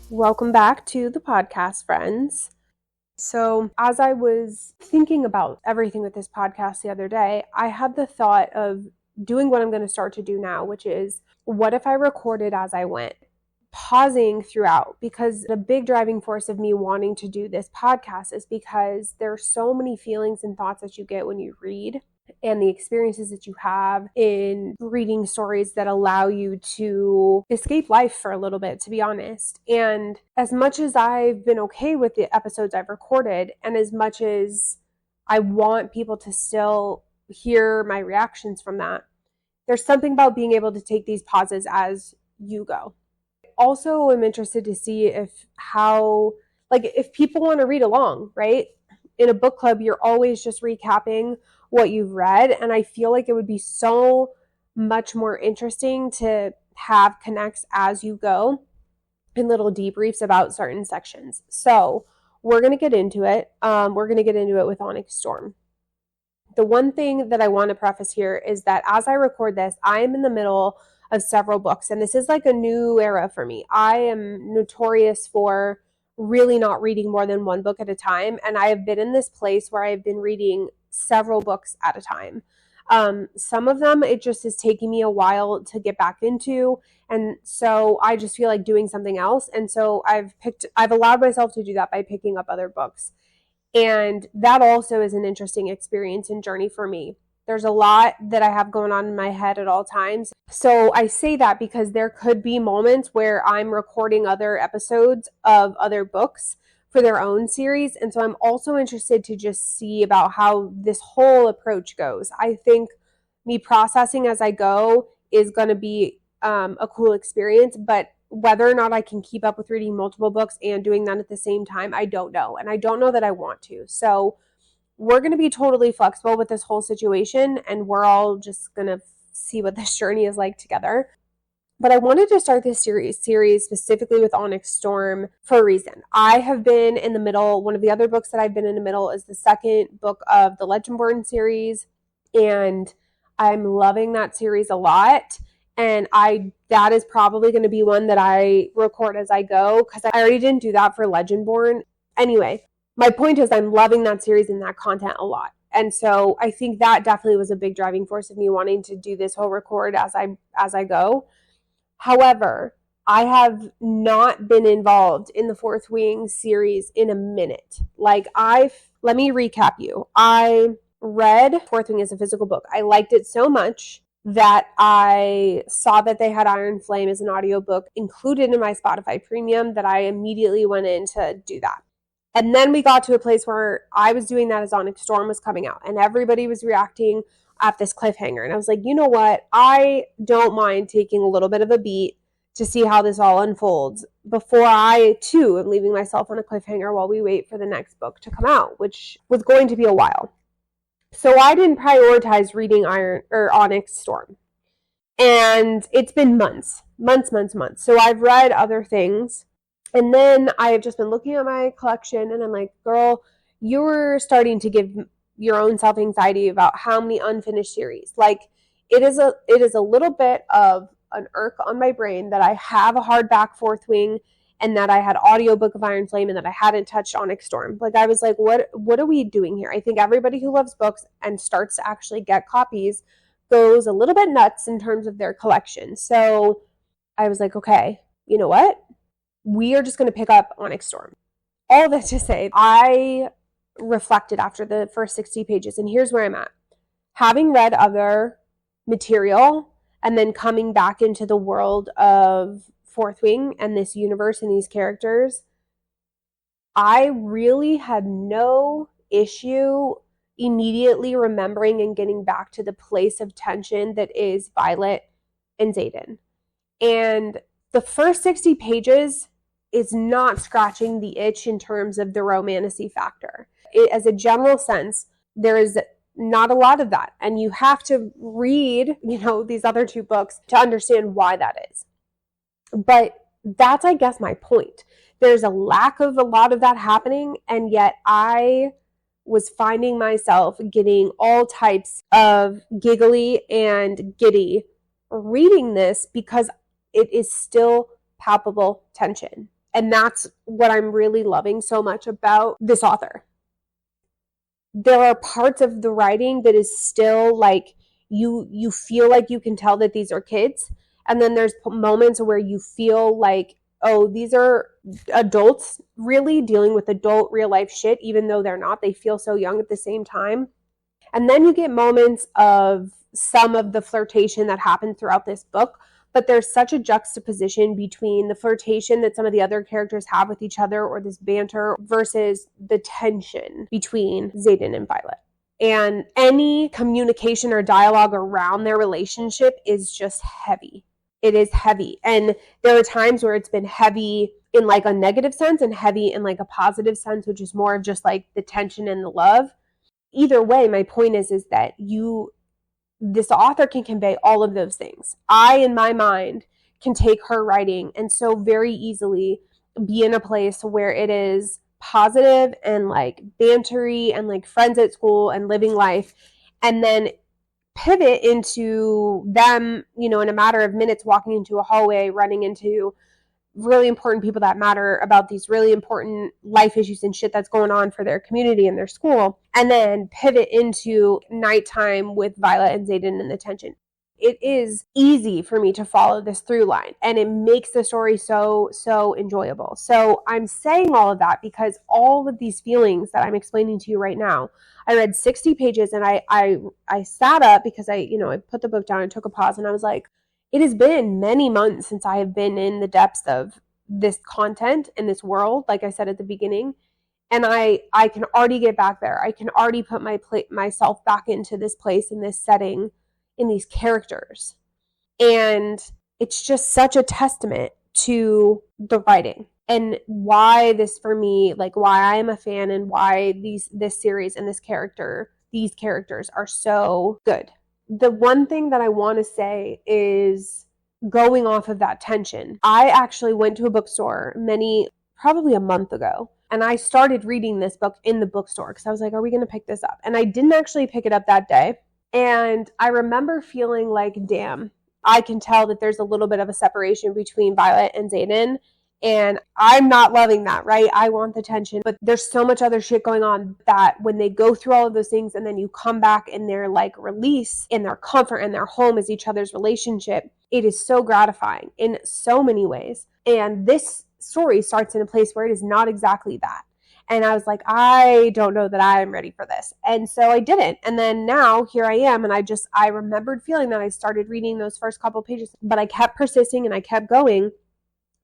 Welcome back to the podcast, friends. So, as I was thinking about everything with this podcast the other day, I had the thought of doing what I'm going to start to do now, which is what if I recorded as I went, pausing throughout, because the big driving force of me wanting to do this podcast is because there are so many feelings and thoughts that you get when you read, and the experiences that you have in reading stories that allow you to escape life for a little bit, to be honest. And as much as I've been okay with the episodes I've recorded, and as much as I want people to still hear my reactions from that, there's something about being able to take these pauses as you go. Also, I'm interested to see if people want to read along, right? In a book club, you're always just recapping what you've read, and I feel like it would be so much more interesting to have connects as you go and little debriefs about certain sections. So we're going to get into it. We're going to get into it with Onyx Storm. The one thing that I want to preface here is that as I record this, I am in the middle of several books, and this is like a new era for me. I am notorious for really not reading more than one book at a time, and I have been in this place where I've been reading several books at a time. Some of them, it just is taking me a while to get back into, and so I just feel like doing something else, and so I've allowed myself to do that by picking up other books. And that also is an interesting experience and journey for me. There's a lot that I have going on in my head at all times. So I say that because there could be moments where I'm recording other episodes of other books for their own series. And so I'm also interested to just see about how this whole approach goes. I think me processing as I go is going to be a cool experience, but whether or not I can keep up with reading multiple books and doing that at the same time, I don't know. And I don't know that I want to. So we're going to be totally flexible with this whole situation, and we're all just going to see what this journey is like together. But I wanted to start this series specifically with Onyx Storm for a reason. I have been in the middle. One of the other books that I've been in the middle is the second book of the Legendborn series, and I'm loving that series a lot. And that is probably going to be one that I record as I go, because I already didn't do that for Legendborn. Anyway, my point is I'm loving that series and that content a lot. And so I think that definitely was a big driving force of me wanting to do this whole record as I go. However, I have not been involved in the Fourth Wing series in a minute. Let me recap you. I read Fourth Wing as a physical book. I liked it so much that I saw that they had Iron Flame as an audiobook included in my Spotify Premium that I immediately went in to do that. And then we got to a place where I was doing that as Onyx Storm was coming out, and everybody was reacting at this cliffhanger. And I was like, you know what? I don't mind taking a little bit of a beat to see how this all unfolds before I, too, am leaving myself on a cliffhanger while we wait for the next book to come out, which was going to be a while. So I didn't prioritize reading Onyx Storm. And it's been months. So I've read other things. And then I've just been looking at my collection, and I'm like, girl, you're starting to give your own self anxiety about how many unfinished series. Like, it is a little bit of an irk on my brain that I have a hardback Fourth Wing, and that I had audiobook of Iron Flame, and that I hadn't touched Onyx Storm. Like, I was like, what are we doing here? I think everybody who loves books and starts to actually get copies goes a little bit nuts in terms of their collection. So I was like, okay, you know what? We are just going to pick up Onyx Storm. All that to say, I reflected after the first 60 pages, and here's where I'm at. Having read other material and then coming back into the world of Fourth Wing and this universe and these characters, I really had no issue immediately remembering and getting back to the place of tension that is Violet and Xaden. And the first 60 pages is not scratching the itch in terms of the romantasy factor. As a general sense, there is not a lot of that. And you have to read, these other two books to understand why that is. But that's, I guess, my point. There's a lack of a lot of that happening, and yet I was finding myself getting all types of giggly and giddy reading this because it is still palpable tension. And that's what I'm really loving so much about this author. There are parts of the writing that is still like you feel like you can tell that these are kids, and then there's moments where you feel like, oh, these are adults really dealing with adult real life shit, even though they're not. They feel so young at the same time. And then you get moments of some of the flirtation that happened throughout this book, but there's such a juxtaposition between the flirtation that some of the other characters have with each other, or this banter, versus the tension between Xaden and Violet. And any communication or dialogue around their relationship is just heavy. It is heavy. And there are times where it's been heavy in like a negative sense and heavy in like a positive sense, which is more of just like the tension and the love. Either way, my point is that this author can convey all of those things. I, in my mind, can take her writing and so very easily be in a place where it is positive and like bantery and like friends at school and living life, and then pivot into them, in a matter of minutes, walking into a hallway, running into really important people that matter about these really important life issues and shit that's going on for their community and their school, and then pivot into nighttime with Violet and Xaden and the tension. It is easy for me to follow this through line, and it makes the story so enjoyable. So I'm saying all of that because all of these feelings that I'm explaining to you right now, I read 60 pages and I sat up because I put the book down and took a pause, and I was like, it has been many months since I have been in the depths of this content in this world, like I said at the beginning. And I can already get back there. I can already put myself back into this place, in this setting, in these characters. And it's just such a testament to the writing and why this, for me, like why I am a fan and why this series and these characters are so good. The one thing that I want to say is, going off of that tension, I actually went to a bookstore probably a month ago, and I started reading this book in the bookstore because I was like, are we going to pick this up? And I didn't actually pick it up that day. And I remember feeling like, damn, I can tell that there's a little bit of a separation between Violet and Xaden. And I'm not loving that, right? I want the tension, but there's so much other shit going on that when they go through all of those things and then you come back and their like release and their comfort and their home is each other's relationship, it is so gratifying in so many ways. And this story starts in a place where it is not exactly that. And I was like, I don't know that I am ready for this. And so I didn't. And then now here I am. And I remembered feeling that I started reading those first couple pages, but I kept persisting and I kept going.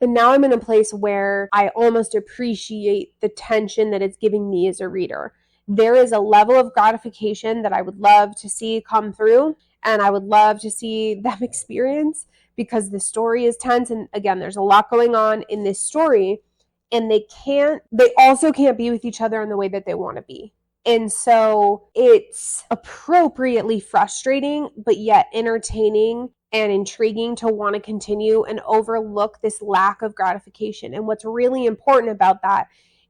And now I'm in a place where I almost appreciate the tension that it's giving me as a reader. There is a level of gratification that I would love to see come through, and I would love to see them experience, because the story is tense. And again, there's a lot going on in this story, and they also can't be with each other in the way that they want to be. And so it's appropriately frustrating, but yet entertaining and intriguing to want to continue and overlook this lack of gratification. And what's really important about that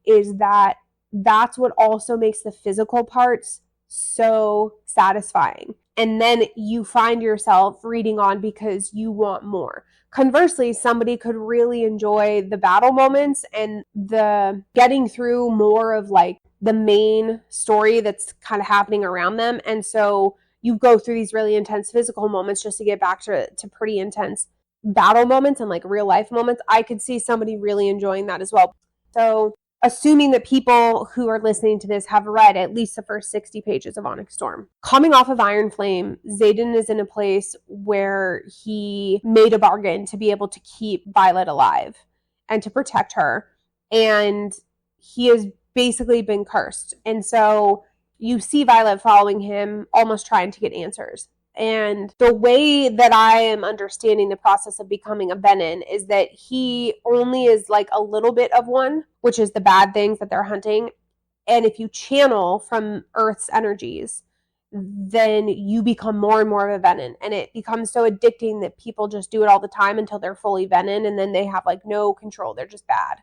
is that that's what also makes the physical parts so satisfying. And then you find yourself reading on because you want more. Conversely, somebody could really enjoy the battle moments and the getting through more of like the main story that's kind of happening around them. And so you go through these really intense physical moments just to get back to pretty intense battle moments and like real life moments. I could see somebody really enjoying that as well. So assuming that people who are listening to this have read at least the first 60 pages of Onyx Storm. Coming off of Iron Flame, Xaden is in a place where he made a bargain to be able to keep Violet alive and to protect her. And he has basically been cursed. And so you see Violet following him, almost trying to get answers. And the way that I am understanding the process of becoming a venin is that he only is like a little bit of one, which is the bad things that they're hunting. And if you channel from Earth's energies, then you become more and more of a venin. And it becomes so addicting that people just do it all the time until they're fully venin. And then they have like no control. They're just bad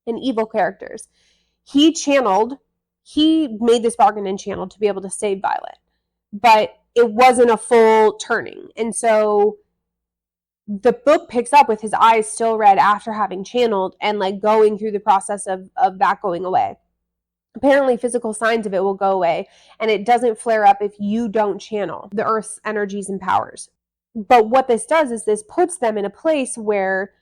and evil characters. He made this bargain and channeled to be able to save Violet. But it wasn't a full turning. And so the book picks up with his eyes still red after having channeled and like going through the process of that going away. Apparently physical signs of it will go away, and it doesn't flare up if you don't channel the earth's energies and powers. But what this does is this puts them in a place where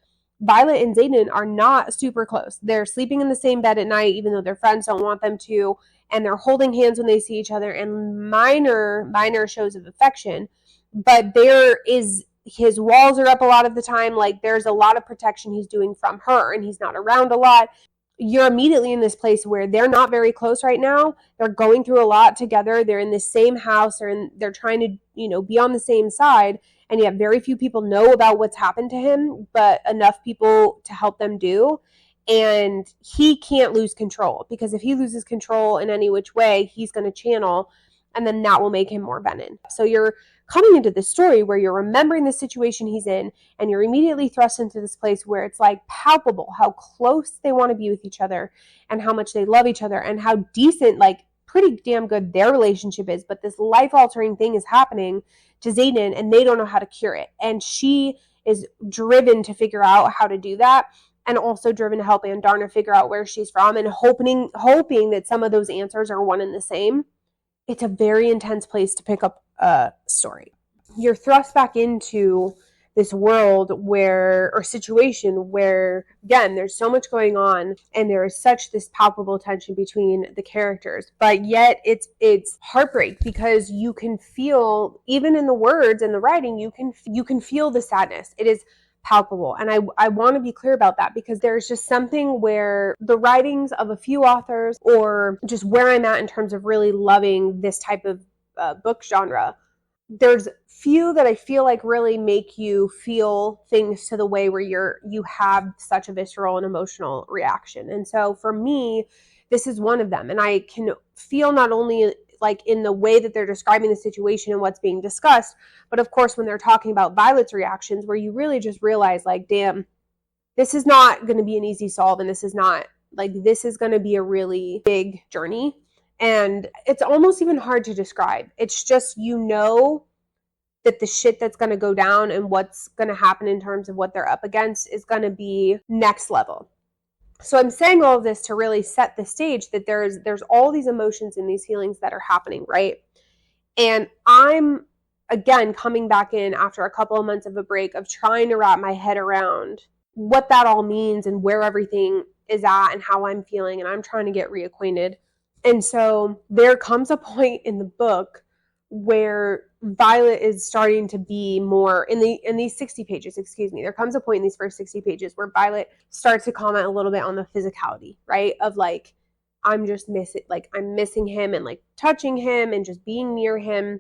Violet and Xaden are not super close. They're sleeping in the same bed at night, even though their friends don't want them to, and they're holding hands when they see each other, and minor shows of affection. But there is, his walls are up a lot of the time. Like, there's a lot of protection he's doing from her, and he's not around a lot. You're immediately in this place where they're not very close right now. They're going through a lot together. They're in the same house, they're trying to, be on the same side. And yet very few people know about what's happened to him, but enough people to help them do. And he can't lose control, because if he loses control in any which way, he's going to channel, and then that will make him more venom. So you're coming into this story where you're remembering the situation he's in, and you're immediately thrust into this place where it's like palpable how close they want to be with each other, and how much they love each other, and how decent, like pretty damn good their relationship is. But this life-altering thing is happening to Xaden, and they don't know how to cure it. And she is driven to figure out how to do that, and also driven to help Andarna figure out where she's from, and hoping that some of those answers are one and the same. It's a very intense place to pick up a story. You're thrust back into this world or situation where, again, there's so much going on, and there is such this palpable tension between the characters, but yet it's heartbreak, because you can feel, even in the words and the writing, you can feel the sadness. It is palpable. And I want to be clear about that, because there's just something where the writings of a few authors, or just where I'm at in terms of really loving this type of book genre, there's few that I feel like really make you feel things to the way where you have such a visceral and emotional reaction. And so for me, this is one of them. And I can feel not only like in the way that they're describing the situation and what's being discussed, but of course when they're talking about Violet's reactions, where you really just realize, like, damn, this is not going to be an easy solve, and this is going to be a really big journey. And it's almost even hard to describe. It's just, that the shit that's going to go down and what's going to happen in terms of what they're up against is going to be next level. So I'm saying all of this to really set the stage that there's all these emotions and these feelings that are happening, right? And I'm, again, coming back in after a couple of months of a break of trying to wrap my head around what that all means and where everything is at and how I'm feeling, and I'm trying to get reacquainted. And so there comes a point in the book where Violet is starting to be more in these 60 pages, there comes a point in these first 60 pages where Violet starts to comment a little bit on the physicality, right? Of like, I'm missing him, and like touching him and just being near him.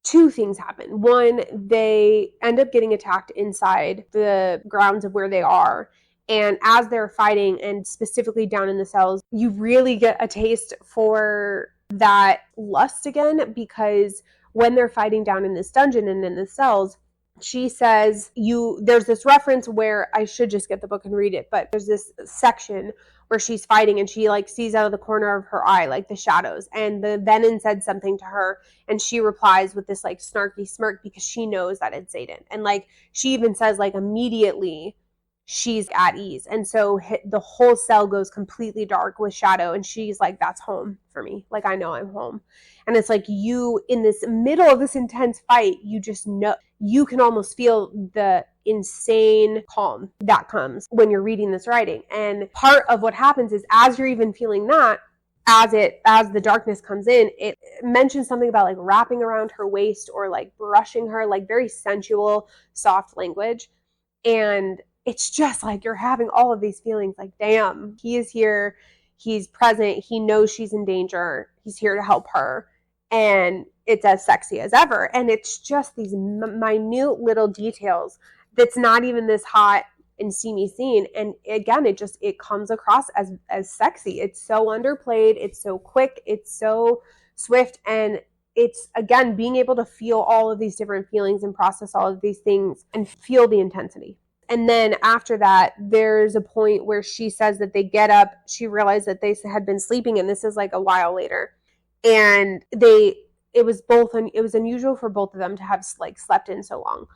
Two things happen. One, they end up getting attacked inside the grounds of where they are. And as they're fighting, and specifically down in the cells, you really get a taste for that lust again, because when they're fighting down in this dungeon and in the cells, she says, there's this reference where, I should just get the book and read it, but there's this section where she's fighting and she like sees out of the corner of her eye like the shadows, and the venom said something to her, and she replies with this like snarky smirk, because she knows that it's Xaden. And like she even says, like, immediately she's at ease. And so the whole cell goes completely dark with shadow, and she's like, that's home for me. Like, I know I'm home. And it's like, you, in this middle of this intense fight, you just know, you can almost feel the insane calm that comes when you're reading this writing. And part of what happens is, as you're even feeling that, as the darkness comes in, it mentions something about like wrapping around her waist, or like brushing her, like very sensual, soft language. And it's just like you're having all of these feelings like, damn, he is here, he's present, he knows she's in danger, he's here to help her, and it's as sexy as ever. And it's just these minute little details that's not even this hot and steamy scene. And again, it comes across as sexy. It's so underplayed, it's so quick, it's so swift, and it's, again, being able to feel all of these different feelings and process all of these things and feel the intensity. And then after that, there's a point where she says that they get up, she realized that they had been sleeping, and this is like a while later. And it was unusual for both of them to have like slept in so long.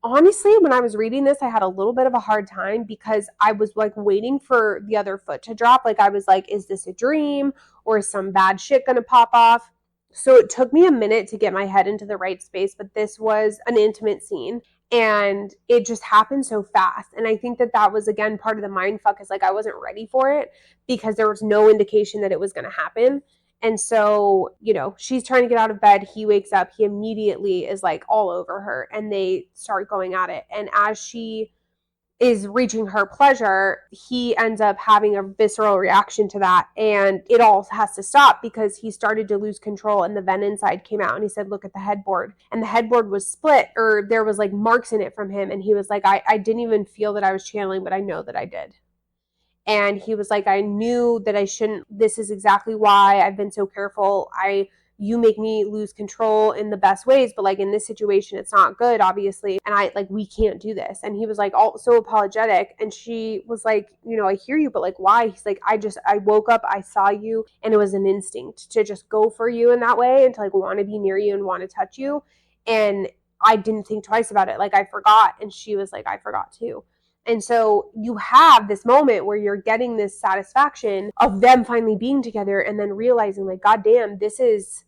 honestly, when I was reading this, I had a little bit of a hard time because I was like waiting for the other foot to drop. Like I was like, is this a dream or is some bad shit going to pop off? So it took me a minute to get my head into the right space, but this was an intimate scene and it just happened so fast. And I think that that was, again, part of the mind fuck is like I wasn't ready for it because there was no indication that it was going to happen. And so, she's trying to get out of bed. He wakes up. He immediately is like all over her and they start going at it. And as she is reaching her pleasure, he ends up having a visceral reaction to that. And it all has to stop because he started to lose control and the venom inside came out. And he said, look at the headboard. And the headboard was split, or there was like marks in it from him. And he was like, I didn't even feel that I was channeling, but I know that I did. And he was like, I knew that I shouldn't. This is exactly why I've been so careful. You make me lose control in the best ways, but like in this situation, it's not good, obviously. And we can't do this. And he was like, all so apologetic. And she was like, I hear you, but like, why? He's like, I woke up, I saw you, and it was an instinct to just go for you in that way and to like want to be near you and want to touch you. And I didn't think twice about it. Like I forgot. And she was like, I forgot too. And so you have this moment where you're getting this satisfaction of them finally being together and then realizing like, God damn, this is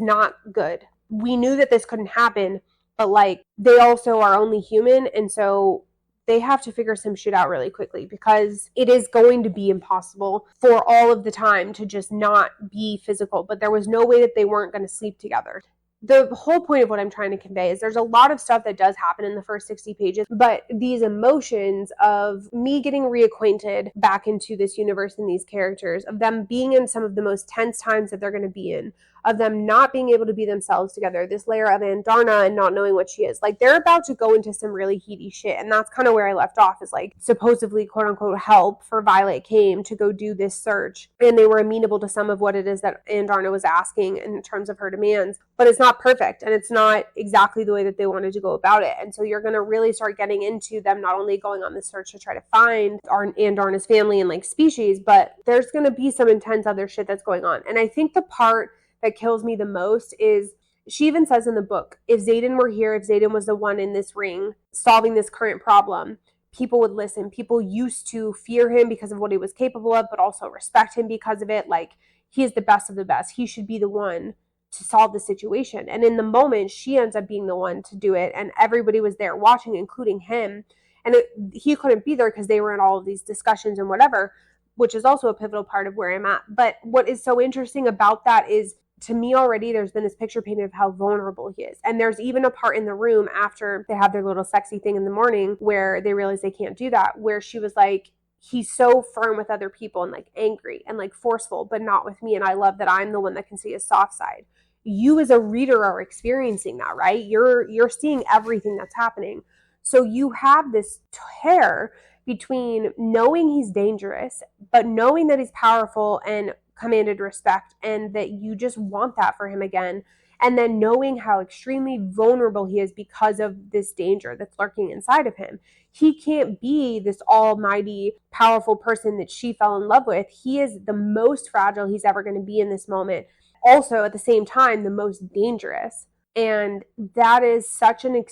not good. We knew that this couldn't happen, but like they also are only human. And so they have to figure some shit out really quickly because it is going to be impossible for all of the time to just not be physical. But there was no way that they weren't going to sleep together. The whole point of what I'm trying to convey is there's a lot of stuff that does happen in the first 60 pages, but these emotions of me getting reacquainted back into this universe and these characters, of them being in some of the most tense times that they're going to be in, of them not being able to be themselves together, this layer of Andarna and not knowing what she is. Like they're about to go into some really heady shit. And that's kind of where I left off is like supposedly quote unquote help for Violet came to go do this search. And they were amenable to some of what it is that Andarna was asking in terms of her demands. But it's not perfect and it's not exactly the way that they wanted to go about it. And so you're going to really start getting into them not only going on this search to try to find Andarna's family and like species, but there's going to be some intense other shit that's going on. And I think the part that kills me the most is she even says in the book, if Xaden were here, if Xaden was the one in this ring solving this current problem, people would listen. People used to fear him because of what he was capable of, but also respect him because of it. Like he is the best of the best. He should be the one to solve the situation. And in the moment, she ends up being the one to do it. And everybody was there watching, including him. And he couldn't be there because they were in all of these discussions and whatever, which is also a pivotal part of where I'm at. But what is so interesting about that is, to me already, there's been this picture painted of how vulnerable he is. And there's even a part in the room after they have their little sexy thing in the morning where they realize they can't do that, where she was like, he's so firm with other people and like angry and like forceful, but not with me. And I love that I'm the one that can see his soft side. You as a reader are experiencing that, right? You're seeing everything that's happening. So you have this tear between knowing he's dangerous, but knowing that he's powerful and commanded respect and that you just want that for him again. And then knowing how extremely vulnerable he is because of this danger that's lurking inside of him. He can't be this almighty, powerful person that she fell in love with. He is the most fragile he's ever going to be in this moment. Also, at the same time, the most dangerous. And that is such an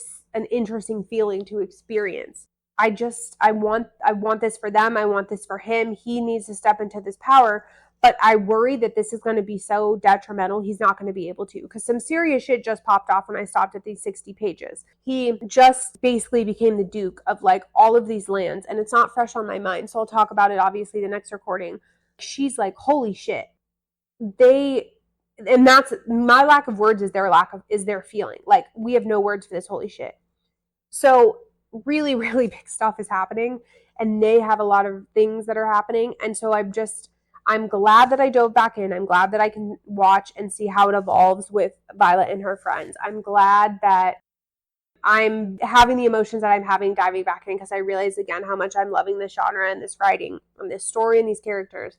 interesting feeling to experience. I want this for them. I want this for him. He needs to step into this power. But I worry that this is going to be so detrimental, he's not going to be able to. Because some serious shit just popped off when I stopped at these 60 pages. He just basically became the Duke of like all of these lands. And it's not fresh on my mind. So I'll talk about it, obviously, the next recording. She's like, holy shit. And that's my lack of words is their feeling. Like, we have no words for this holy shit. So really, really big stuff is happening. And they have a lot of things that are happening. And so I'm glad that I dove back in. I'm glad that I can watch and see how it evolves with Violet and her friends. I'm glad that I'm having the emotions that I'm having diving back in because I realize again how much I'm loving this genre and this writing and this story and these characters.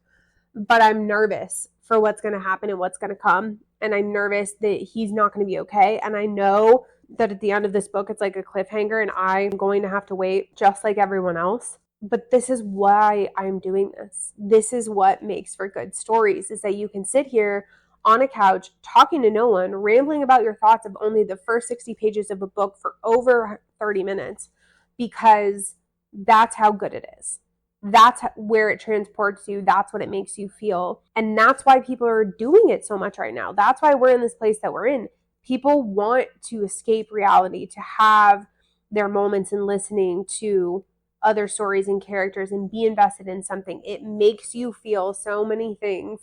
But I'm nervous for what's going to happen and what's going to come. And I'm nervous that he's not going to be okay. And I know that at the end of this book, it's like a cliffhanger and I'm going to have to wait just like everyone else. But this is why I'm doing this. This is what makes for good stories, is that you can sit here on a couch talking to no one, rambling about your thoughts of only the first 60 pages of a book for over 30 minutes because that's how good it is. That's where it transports you. That's what it makes you feel. And that's why people are doing it so much right now. That's why we're in this place that we're in. People want to escape reality, to have their moments in listening to other stories and characters and be invested in something. It makes you feel so many things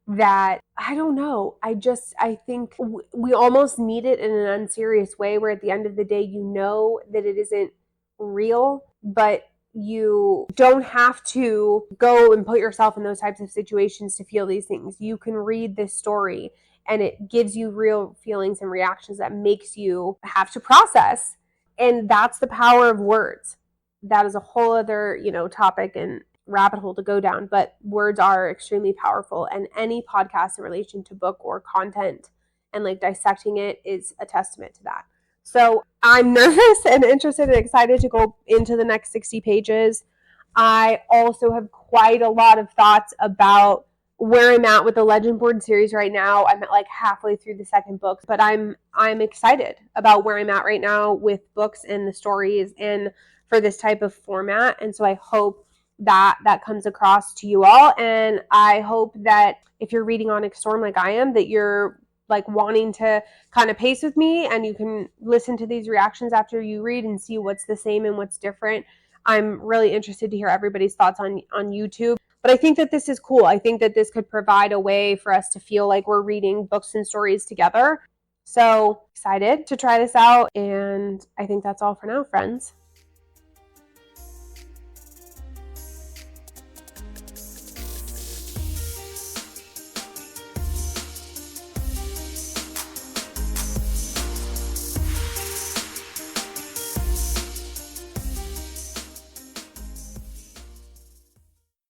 that, I don't know, I think we almost need it in an unserious way, where at the end of the day, you know that it isn't real, but you don't have to go and put yourself in those types of situations to feel these things. You can read this story and it gives you real feelings and reactions that makes you have to process. And that's the power of words. That is a whole other, topic and rabbit hole to go down, but words are extremely powerful, and any podcast in relation to book or content and like dissecting it is a testament to that. So I'm nervous and interested and excited to go into the next 60 pages. I also have quite a lot of thoughts about where I'm at with the Legend Board series right now. I'm at like halfway through the second book, but I'm excited about where I'm at right now with books and the stories and for this type of format. And so I hope that comes across to you all. And I hope that if you're reading Onyx Storm like I am, that you're like wanting to kind of pace with me and you can listen to these reactions after you read and see what's the same and what's different. I'm really interested to hear everybody's thoughts on YouTube. But I think that this is cool. I think that this could provide a way for us to feel like we're reading books and stories together. So excited to try this out. And I think that's all for now, friends.